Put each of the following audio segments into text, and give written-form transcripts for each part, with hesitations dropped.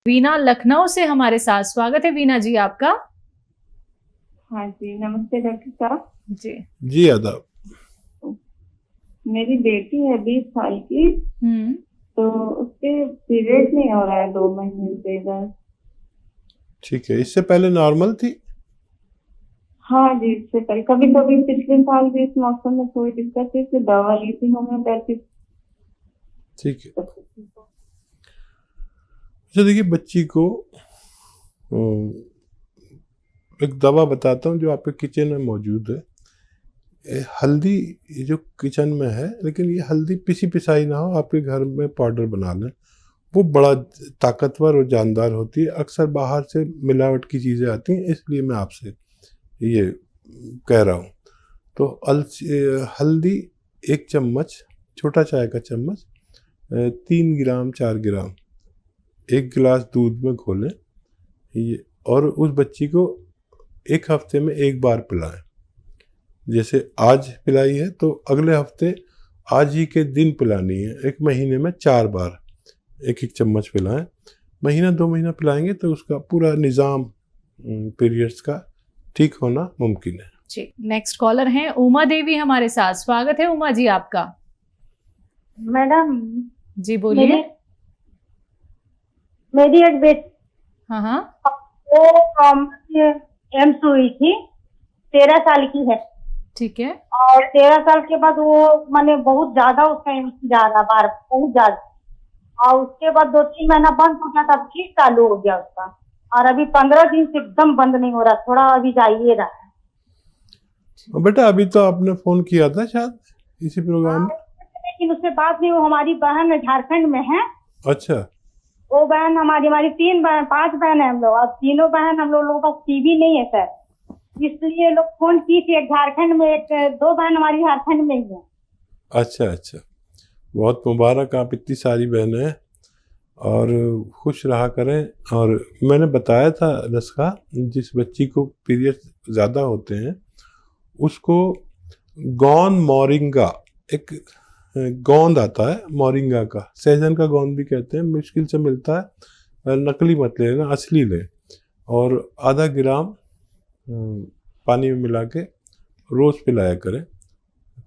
वीना लखनऊ से हमारे साथ, स्वागत है वीना जी आपका। हाँ जी, नमस्ते डॉक्टर साहब। जी आदाब। मेरी बेटी है 20 साल की, तो उसके पीरियड नहीं हो रहा है 2 महीने से इधर। ठीक है, इससे पहले नॉर्मल थी? हाँ जी, इससे पहले कभी कभी पिछले साल भी इस मौसम में थोड़ी दिक्कत थी, तो दवा ली थी होम्योपैथिक। ठीक है, अच्छा देखिए, बच्ची को एक दवा बताता हूँ जो आपके किचन में मौजूद है। हल्दी ये जो किचन में है, लेकिन ये हल्दी पिसी पिसाई ना हो, आपके घर में पाउडर बना लें। वो बड़ा ताकतवर और जानदार होती है। अक्सर बाहर से मिलावट की चीज़ें आती हैं, इसलिए मैं आपसे ये कह रहा हूँ। तो हल्दी 1 चम्मच, छोटा चाय का चम्मच, 3 ग्राम 4 ग्राम 1 गिलास दूध में घोलें ये, और उस बच्ची को 1 हफ्ते में 1 बार पिलाएं। जैसे आज पिलाई है तो अगले हफ्ते आज ही के दिन पिलानी है। 1 महीने में 4 बार 1-1 चम्मच पिलाएं। महीना 2 महीना पिलाएंगे तो उसका पूरा निज़ाम पीरियड्स का ठीक होना मुमकिन है। जी, नेक्स्ट कॉलर हैं उमा देवी हमारे साथ, स्वागत है उमा जी आपका। मैडम जी बोलिए। मेरी एक बेटी, हाँ, वो एम्स हुई थी, 13 साल की है। ठीक है। और 13 साल के बाद वो माने बहुत ज्यादा उसका एम्स जा रहा, बार बहुत ज्यादा, और उसके बाद 2-3 महीना बंद हो गया, तब फिर चालू हो गया उसका, और अभी 15 दिन से एकदम बंद नहीं हो रहा, थोड़ा अभी जाइए रहा है। बेटा अभी तो आपने फोन किया था शायद इसी प्रोग्राम में, लेकिन उससे बात नहीं, वो हमारी बहन झारखंड में है। अच्छा, वो बहन हमारी 5 बहन है हम लोग, और तीनों बहन हम लोगों का टीवी नहीं है सर, इसलिए लोग फोन की थी। एक झारखंड में, 2 बहन हमारी झारखंड में ही है। अच्छा, बहुत मुबारक, आप इतनी सारी बहनें हैं और खुश रहा करें। और मैंने बताया था नस्खा, जिस बच्ची को पीरियड ज़्यादा होते हैं उसको गोंद मोरिंगा, एक गोंद आता है मोरिंगा का, सहजन का गोंद भी कहते हैं, मुश्किल से मिलता है, नकली मत लेना, असली लें, और आधा ग्राम पानी में मिला के रोज़ पिलाया करें,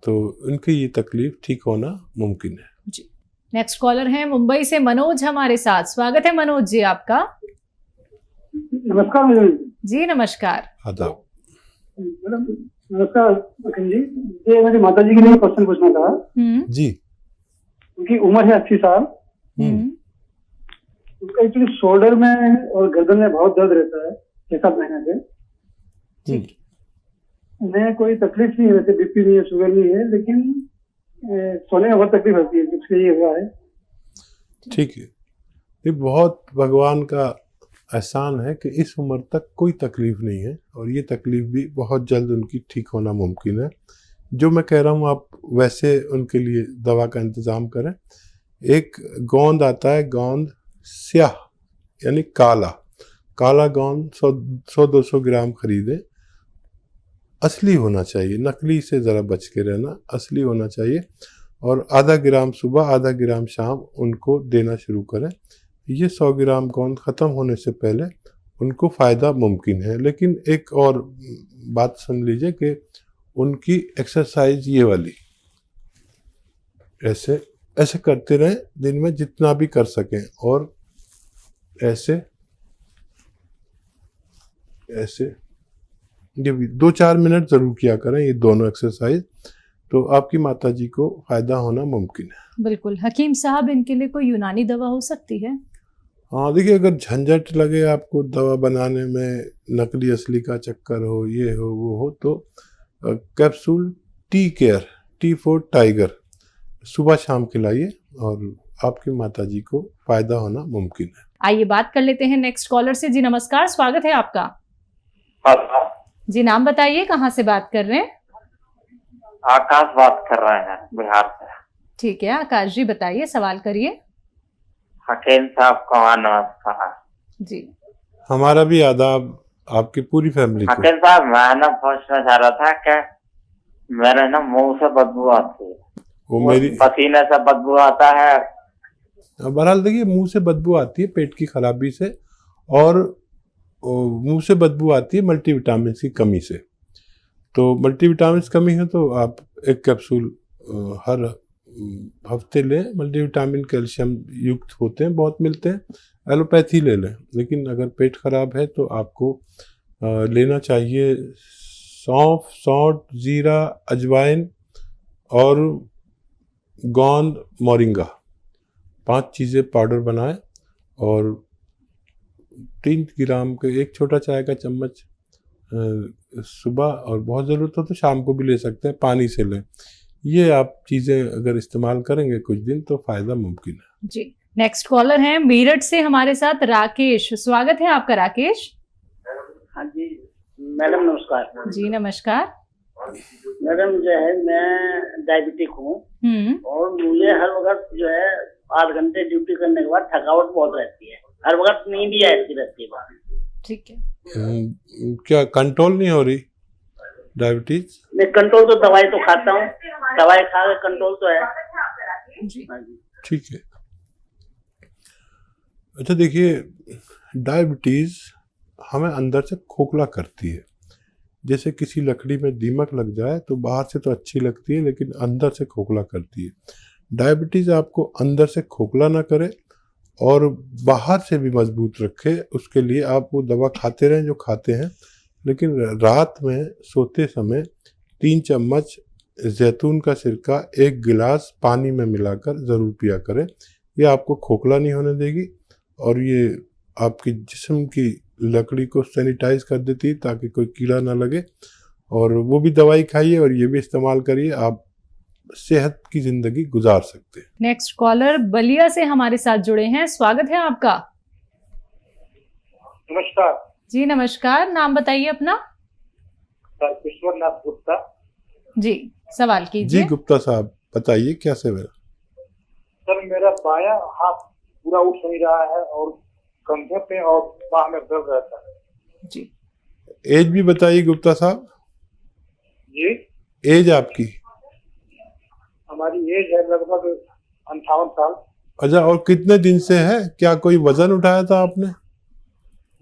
तो उनकी ये तकलीफ ठीक होना मुमकिन है। जी, नेक्स्ट कॉलर हैं मुंबई से मनोज हमारे साथ, स्वागत है मनोज जी आपका। नमस्कार जी नमस्कार। आदाब। मैडम नमस्कार जी, ये मेरी माता जी के लिए क्वेश्चन पूछना था जी। उनकी उम्र है 80 साल। उनका एक्चुअली शोल्डर में और गर्दन में बहुत दर्द रहता है 6-7 महीने से। उन्हें कोई तकलीफ नहीं है, वैसे बीपी नहीं है, शुगर नहीं है, लेकिन सोने में बहुत तकलीफ होती है, जिससे ये हुआ है। ठीक है, ये बहुत भगवान का एहसान है कि इस उम्र तक कोई तकलीफ नहीं है, और ये तकलीफ भी बहुत जल्द उनकी ठीक होना मुमकिन है। जो मैं कह रहा हूँ आप वैसे उनके लिए दवा का इंतज़ाम करें। एक गोंद आता है, गोंद स्याह यानी काला गोंद 100-200 ग्राम खरीदें। असली होना चाहिए, नकली से ज़रा बच के रहना, असली होना चाहिए, और आधा ग्राम सुबह आधा ग्राम शाम उनको देना शुरू करें। ये 100 ग्राम गोंद ख़त्म होने से पहले उनको फ़ायदा मुमकिन है। लेकिन एक और बात सुन लीजिए कि उनकी एक्सरसाइज ये वाली ऐसे करते रहें दिन में जितना भी कर सकें, और ऐसे ये 2-4 मिनट ज़रूर किया करें, ये दोनों एक्सरसाइज, तो आपकी माताजी को फ़ायदा होना मुमकिन है। बिल्कुल। हकीम साहब, इनके लिए कोई यूनानी दवा हो सकती है? हाँ देखिए, अगर झंझट लगे आपको दवा बनाने में, नकली असली का चक्कर हो, ये हो वो हो, तो कैप्सूल T-केयर, T फॉर टाइगर, सुबह शाम खिलाइए और आपकी माताजी को फ़ायदा होना मुमकिन है। आइए बात कर लेते हैं नेक्स्ट कॉलर से। जी नमस्कार, स्वागत है आपका। जी नाम बताइए, कहाँ से बात कर रहे हैं? आकाश बात कर रहे हैं बिहार से। ठीक है आकाश जी, बताइए, सवाल करिए। हकीम साहब को नमस्कार। जी हमारा भी आदाब, आपकी पूरी फैमिली को। हकीम साहब, मैं ना पूछना चाह रहा था कि मेरे ना मुंह से बदबू आती है, वो मेरी पसीने से बदबू आता है, बहरहाल देखिए, मुंह से बदबू आती है पेट की खराबी से, और मुंह से बदबू आती है मल्टीविटामिन की कमी से। तो मल्टीविटामिन की कमी है तो आप एक कैप्सूल हर हफ्ते लें। मल्टीविटामिन कैल्शियम युक्त होते हैं, बहुत मिलते हैं। एलोपैथी ले लें, लेकिन अगर पेट खराब है तो आपको लेना चाहिए सौंफ, सौंठ, जीरा, अजवाइन और गोंद, मोरिंगा, 5 चीज़ें पाउडर बनाएं और 3 ग्राम के एक छोटा चाय का चम्मच सुबह, और बहुत ज़रूरत हो तो शाम को भी ले सकते हैं, पानी से लें। ये आप चीज़ें अगर इस्तेमाल करेंगे कुछ दिन तो फ़ायदा मुमकिन है जी। नेक्स्ट कॉलर हैं मेरठ से हमारे साथ राकेश। स्वागत है आपका राकेश। हाँ जी मैडम नमस्कार। जी नमस्कार। मैडम जो है मैं डायबिटिक हूँ और मुझे हर वक्त जो है 8 घंटे ड्यूटी करने के बाद थकावट बहुत रहती है, हर वक्त नींद ही आती रहती है। ठीक है। क्या कंट्रोल नहीं हो रही डायबिटीज? मैं कंट्रोल तो दवाई तो खाता हूँ, दवाई खा के कंट्रोल तो है जी। ठीक है। अच्छा देखिए, डायबिटीज हमें अंदर से खोखला करती है। जैसे किसी लकड़ी में दीमक लग जाए तो बाहर से तो अच्छी लगती है, लेकिन अंदर से खोखला करती है। डायबिटीज आपको अंदर से खोखला ना करे और बाहर से भी मजबूत रखे, उसके लिए आप वो दवा खाते रहें जो खाते हैं, लेकिन रात में सोते समय 3 चम्मच जैतून का सिरका 1 गिलास पानी में मिलाकर ज़रूर पिया करें। ये आपको खोखला नहीं होने देगी और ये आपकी जिस्म की लकड़ी को सैनिटाइज कर देती है ताकि कोई कीड़ा ना लगे। और वो भी दवाई खाइए और ये भी इस्तेमाल करिए, आप सेहत की जिंदगी गुजार सकते हैं। नेक्स्ट कॉलर बलिया से हमारे साथ जुड़े हैं। स्वागत है आपका। नमस्कार जी नमस्कार। नाम बताइए अपना। सर, विश्वनाथ गुप्ता। जी सवाल कीजिए। जी गुप्ता साहब बताइए क्या सेवा है? सर, मेरा बायां हाथ पूरा उठ नहीं रहा है और कंधे पे और बाह में दर्द रहता है। जी। एज भी बताइए गुप्ता साहब। जी, एज आपकी? हमारी एज है लगभग 58 साल। अच्छा, और कितने दिन से है? क्या कोई वजन उठाया था आपने?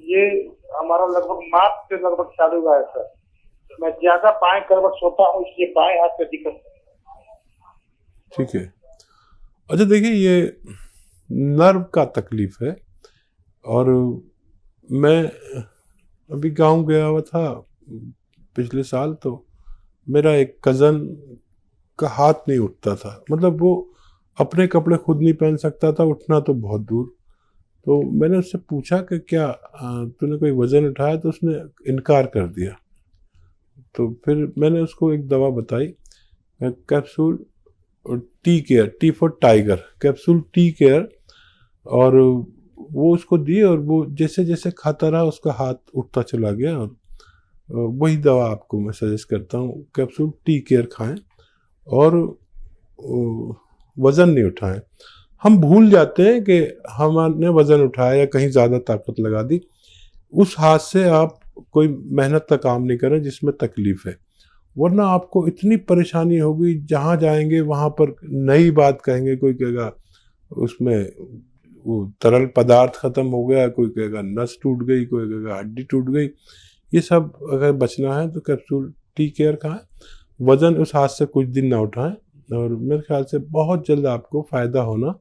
ये हमारा लगभग मार्च से लगभग चालू हुआ है सर। मैं ज्यादा बाएं करवट सोता हूँ, इसलिए बाएं हाथ पे दिक्कत है। ठीक है। अच्छा देखिए, ये नर्व का तकलीफ है और मैं अभी गांव गया हुआ था पिछले साल, तो मेरा एक कज़न का हाथ नहीं उठता था। मतलब वो अपने कपड़े खुद नहीं पहन सकता था, उठना तो बहुत दूर। तो मैंने उससे पूछा कि क्या तूने कोई वज़न उठाया? तो उसने इनकार कर दिया। तो फिर मैंने उसको एक दवा बताई, capsule tea care, T for tiger, capsule tea care, और वो उसको दी और वो जैसे जैसे खाता रहा उसका हाथ उठता चला गया। और वही दवा आपको मैं सजेस्ट करता हूँ, कैप्सूल टी केयर खाएं और वज़न नहीं उठाएं। हम भूल जाते हैं कि हमने वज़न उठाया या कहीं ज़्यादा ताकत लगा दी। उस हाथ से आप कोई मेहनत का काम नहीं करें जिसमें तकलीफ़ है, वरना आपको इतनी परेशानी होगी, जहाँ जाएंगे वहाँ पर नई बात कहेंगे। कोई कहेगा उसमें वो तरल पदार्थ ख़त्म हो गया, कोई कहेगा नस टूट गई, कोई कहेगा हड्डी टूट गई। ये सब अगर बचना है तो कैप्सूल टी केयर खाएं, वज़न उस हाथ से कुछ दिन ना उठाएं, और मेरे ख्याल से बहुत जल्द आपको फ़ायदा होना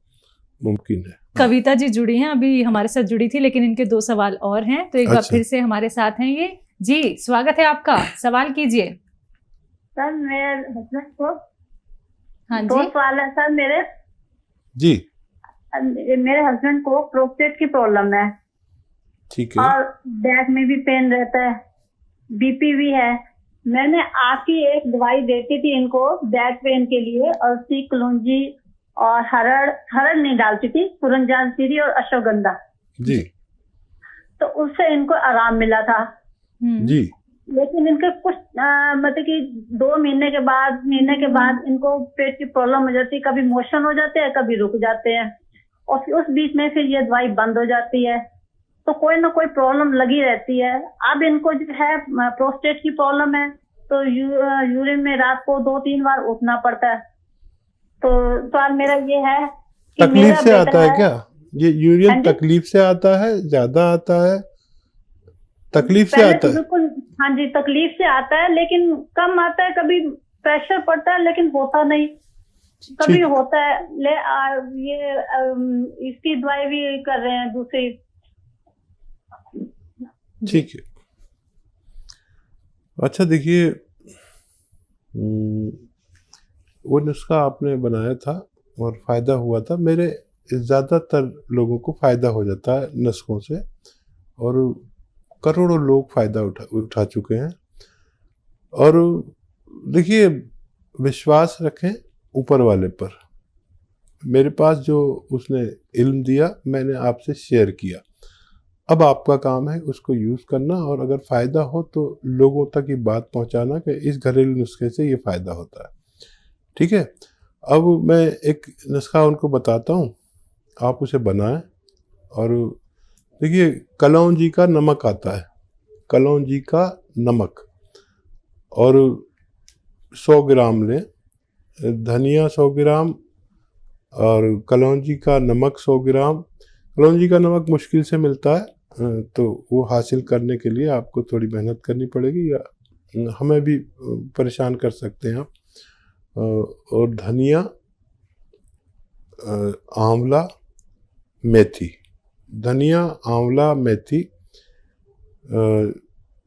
मुमकिन है। कविता जी जुड़ी हैं, अभी हमारे साथ जुड़ी थी, लेकिन इनके 2 सवाल और हैं, तो एक बार फिर से हमारे साथ हैं ये। जी स्वागत है आपका, सवाल कीजिए। सर मेरे हस्बैंड को हाँ 2 जी। सवाल है सर मेरे। जी मेरे हस्बैंड को प्रोस्टेट की प्रॉब्लम है, ठीक है। और बैक में भी पेन रहता है, बीपी भी है। मैंने आपकी एक दवाई देती थी इनको बैक पेन के लिए, और सी कलौंजी और हरड़ नहीं डालती थी, सुरंजान सीरी और अश्वगंधा जी तो उससे इनको आराम मिला था। जी। लेकिन इनके कुछ मतलब कि 2 महीने के बाद इनको पेट की प्रॉब्लम हो जाती है, कभी मोशन हो जाते हैं, कभी रुक जाते हैं, और फिर उस बीच में फिर ये दवाई बंद हो जाती है। तो कोई ना कोई प्रॉब्लम लगी रहती है। अब इनको जो है प्रोस्टेट की प्रॉब्लम है, तो यूरिन में रात को 2-3 बार उठना पड़ता है। तो सवाल मेरा ये है कि तकलीफ मेरा से बेटा आता है क्या? ये हाँ यूरिन जी। तकलीफ से आता है, ज्यादा आता है? तकलीफ से पहले आता तो है? बिल्कुल, हाँ जी, तकलीफ से आता है, लेकिन कम आता है, कभी प्रेशर पड़ता है लेकिन होता नहीं, कभी ठीक। होता है। इसकी दवाई भी कर रहे हैं दूसरी। ठीक है। अच्छा देखिए, वो नुस्खा आपने बनाया था और फ़ायदा हुआ था। मेरे ज़्यादातर लोगों को फ़ायदा हो जाता है नुस्खों से, और करोड़ों लोग फ़ायदा उठा चुके हैं। और देखिए, विश्वास रखें ऊपर वाले पर। मेरे पास जो उसने इल्म दिया, मैंने आपसे शेयर किया। अब आपका काम है उसको यूज़ करना, और अगर फ़ायदा हो तो लोगों तक ये बात पहुंचाना कि इस घरेलू नुस्खे से ये फ़ायदा होता है। ठीक है। अब मैं एक नुस्खा उनको बताता हूँ, आप उसे बनाएं। और देखिए, कलौंजी का नमक आता है, कलौंजी का नमक, और 100 ग्राम लें, धनिया 100 ग्राम और कलौंजी का नमक 100 ग्राम। कलौंजी का नमक मुश्किल से मिलता है, तो वो हासिल करने के लिए आपको थोड़ी मेहनत करनी पड़ेगी, या हमें भी परेशान कर सकते हैं आप। और धनिया, आंवला, मेथी, धनिया, आंवला, मेथी,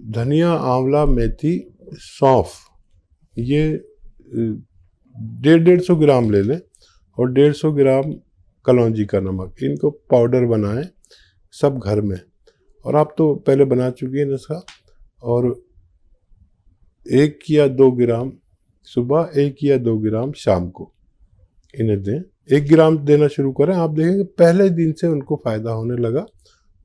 धनिया, आंवला, मेथी, सौंफ, ये 150 ग्राम ले लें, और 150 ग्राम कलौंजी का नमक। इनको पाउडर बनाएं सब घर में, और आप तो पहले बना चुकी हैं नुस्खा। और 1 या 2 ग्राम सुबह, 1 या 2 ग्राम शाम को इन्हें दें। 1 ग्राम देना शुरू करें, आप देखेंगे पहले दिन से उनको फ़ायदा होने लगा,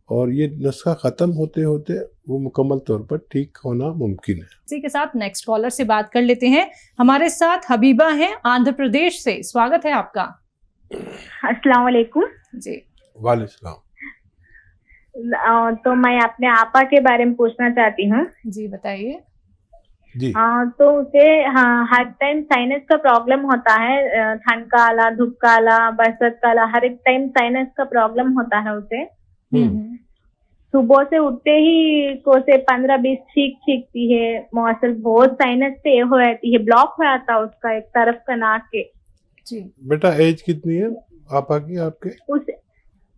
और ये नुस्खा ख़त्म होते होते वो मुकम्मल तौर पर ठीक होना मुमकिन है। इसी के साथ नेक्स्ट कॉलर से बात कर लेते हैं। हमारे साथ हबीबा हैं आंध्र प्रदेश से। स्वागत है आपका। अस्सलाम वालेकुम जी। वालेकुम सलाम। तो मैं अपने आपा के बारे में पूछना चाहती हूँ। जी बताइए। जी। तो उसे हर टाइम साइनस का प्रॉब्लम होता है, ठंड का आला, धूप का आला, बरसात का आला, हर एक टाइम साइनस का प्रॉब्लम होता है उसे। सुबह से उठते ही को से 15-20 छींकती है, मौसम बहुत साइनस से हो जाती है, ब्लॉक हो जाता है उसका एक तरफ का नाक के। जी। बेटा एज कितनी है आपा की, आपके?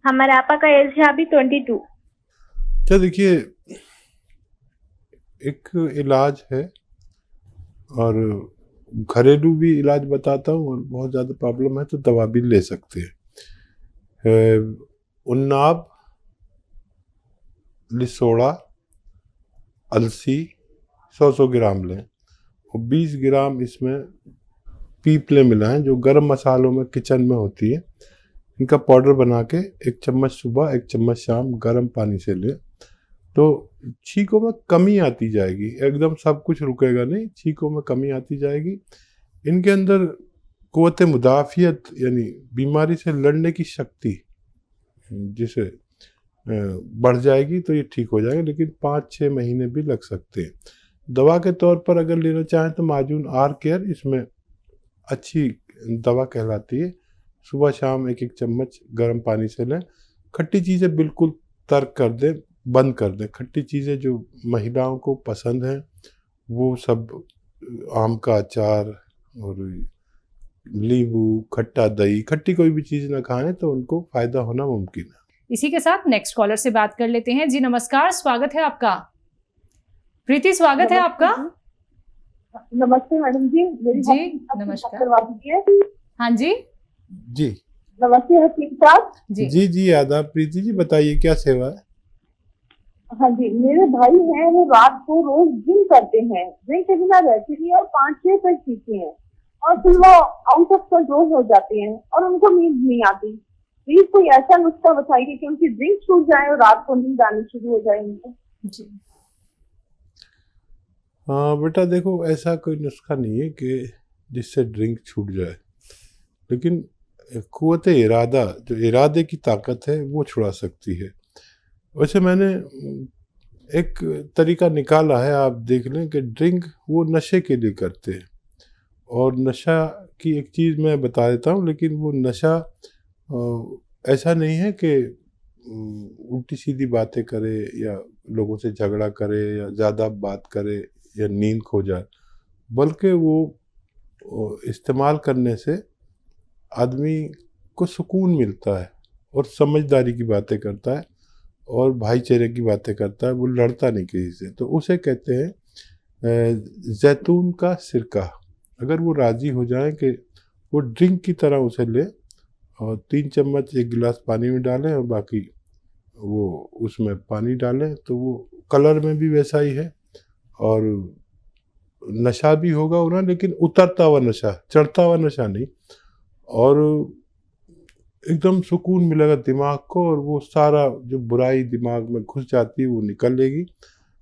हमारे आपा का एज है अभी 22। अच्छा देखिए, एक इलाज है, और घरेलू भी इलाज बताता हूँ, और बहुत ज़्यादा प्रॉब्लम है तो दवा भी ले सकते हैं। उन्नाब, लिसोड़ा, अलसी 100 ग्राम लें, और 20 ग्राम इसमें पीपले मिलाएं, जो गरम मसालों में किचन में होती है। इनका पाउडर बना के 1 चम्मच सुबह, 1 चम्मच शाम गर्म पानी से लें, तो छींकों में कमी आती जाएगी। एकदम सब कुछ रुकेगा नहीं, छींकों में कमी आती जाएगी। इनके अंदर क़ुव्वत मुदाफ़ियत, यानी बीमारी से लड़ने की शक्ति जिसे बढ़ जाएगी, तो ये ठीक हो जाएंगे, लेकिन 5-6 महीने भी लग सकते हैं। दवा के तौर पर अगर लेना चाहें तो माजून आर केयर इसमें अच्छी दवा कहलाती है। सुबह शाम 1-1 चम्मच गर्म पानी से लें। खट्टी चीज़ें बिल्कुल तर्क कर दें, बंद कर दें। खट्टी चीज़ें जो महिलाओं को पसंद हैं, वो सब आम का अचार और नींबू, खट्टा दही, खट्टी कोई भी चीज़ ना खाएं तो उनको फ़ायदा होना मुमकिन है। इसी के साथ नेक्स्ट कॉलर से बात कर लेते हैं। जी नमस्कार, स्वागत है आपका। प्रीति, स्वागत है आपका। नमस्ते मैडम जी। जी नमस्कार। हाँ जी जी नमस्ते हकीम साहब। जी जी आदाब। प्रीति जी बताइए क्या सेवा है? हाँ जी, मेरे भाई हैं, वो रात को रोज जिम करते हैं, ड्रिंक के बिना रहते नहीं, और 5-6 तक पीते हैं, और फिर वो आउट ऑफ कंट्रोल हो जाते हैं, और उनको नींद नहीं आती। प्लीज कोई ऐसा नुस्खा बताइए कि उनकी ड्रिंक छूट जाए और रात को नींद आनी शुरू हो जाए उनको। जी। हाँ बेटा, देखो ऐसा कोई नुस्खा नहीं है कि जिससे ड्रिंक छूट जाए, लेकिन क़ुव्वत इरादा, जो इरादे की ताकत है, वो छुड़ा सकती है। वैसे मैंने एक तरीका निकाला है, आप देख लें कि ड्रिंक वो नशे के लिए करते हैं, और नशा की एक चीज़ मैं बता देता हूँ, लेकिन वो नशा ऐसा नहीं है कि उल्टी सीधी बातें करे या लोगों से झगड़ा करे या ज़्यादा बात करे या नींद खो जाए, बल्कि वो इस्तेमाल करने से आदमी को सुकून मिलता है और समझदारी की बातें करता है और भाईचारे की बातें करता है, वो लड़ता नहीं किसी से। तो उसे कहते हैं जैतून का सिरका। अगर वो राज़ी हो जाए कि वो ड्रिंक की तरह उसे ले और 3 चम्मच 1 गिलास पानी में डालें और बाकी वो उसमें पानी डालें, तो वो कलर में भी वैसा ही है और नशा भी होगा उन्हें, लेकिन उतरता हुआ नशा, चढ़ता हुआ नशा नहीं, और एकदम सुकून मिलेगा दिमाग को और वो सारा जो बुराई दिमाग में घुस जाती है वो निकलेगी।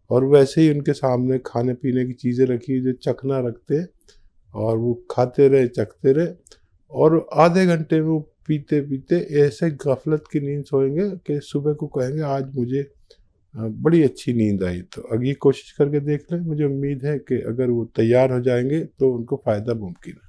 और वैसे ही उनके सामने खाने पीने की चीज़ें रखी जो चखना रखते हैं और वो खाते रहे चखते रहे और आधे घंटे में वो पीते पीते ऐसे गफलत की नींद सोएंगे कि सुबह को कहेंगे आज मुझे बड़ी अच्छी नींद आई। तो अगर ये कोशिश करके देख लें, मुझे उम्मीद है कि अगर वो तैयार हो जाएंगे तो उनको फ़ायदा मुमकिन है।